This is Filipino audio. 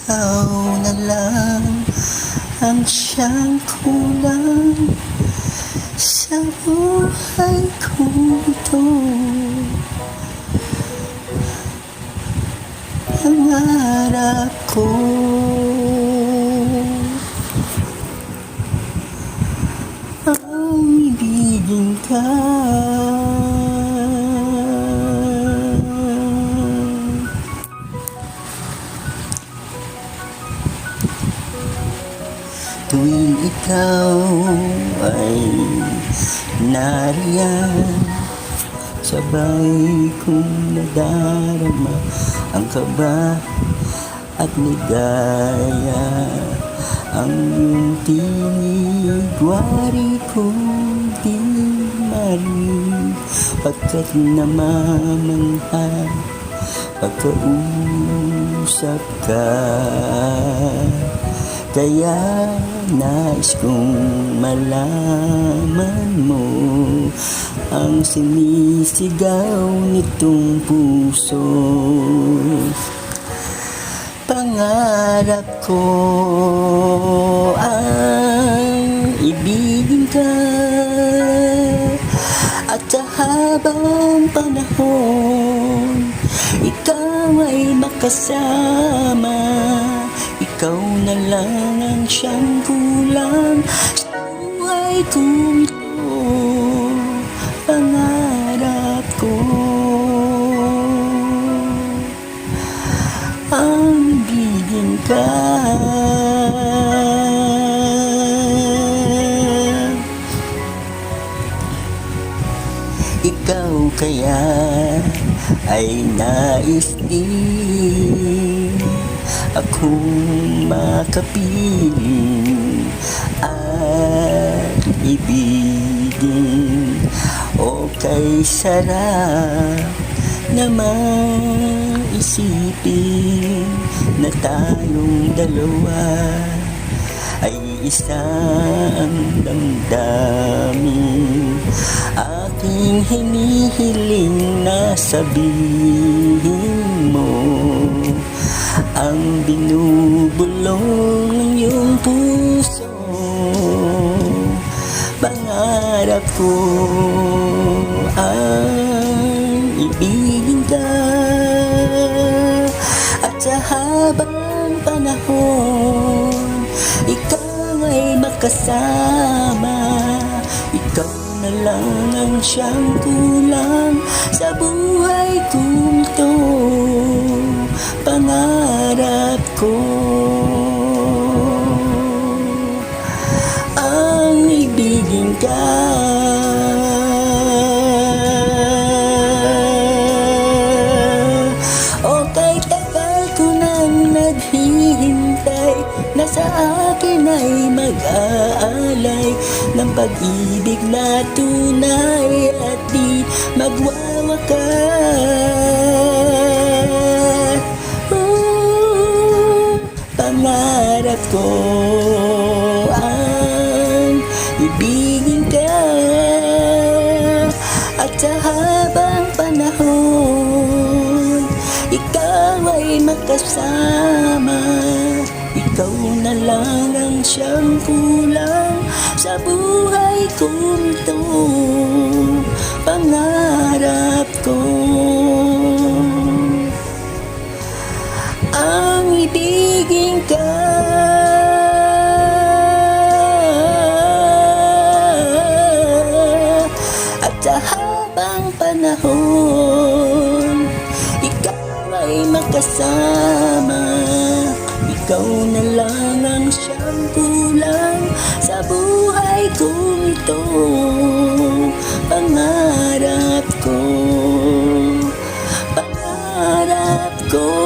ikaw na lang ang siyang kulang sa buhay kong ito. Pangarap ko ang ibigin ka. Tuwing ikaw ay nariyan, sabay kong nadarama ang kaba at ligaya. Ang iyong tinig, wari kong di marinig, pagkat namamangha pagkausap ka. Kaya nais kong malaman mo ang sinisigaw nitong puso. Pangarap ko ang ibigin ka, at sa habang panahon ikaw ay makasama. Ikaw na lang ang siyang kulang sa buhay kong ito. Pangarap ko ang ibigin ka. Ikaw kaya ay nais din akong makapiling at ibigin. O kay sarap naman isipin na tayong dalawa ay isang damdamin. Aking hinihiling na sabihin mo ang binubulong ng iyong puso. Pangarap ko ang ibigin ka, at sa habang panahon ikaw ay makasama. Ikaw na lang ang siyang kulang sa buhay kong ito. Pangarap ko ang ibigin ka. O kay tagal ko nang naghihintay na sa akin ay mag-aalay ng pag-ibig na tunay at di magwawakas. Pangarap ko ang ibigin ka, at sa habang panahon ikaw ay makasama. Ikaw na lang ang siyang kulang sa buhay kong ito. Pangarap ko ang ibigin ka. At sa habang panahon ikaw ay makasama. Ikaw na lang ang siyang kulang sa buhay kong ito. Pangarap ko, pangarap ko.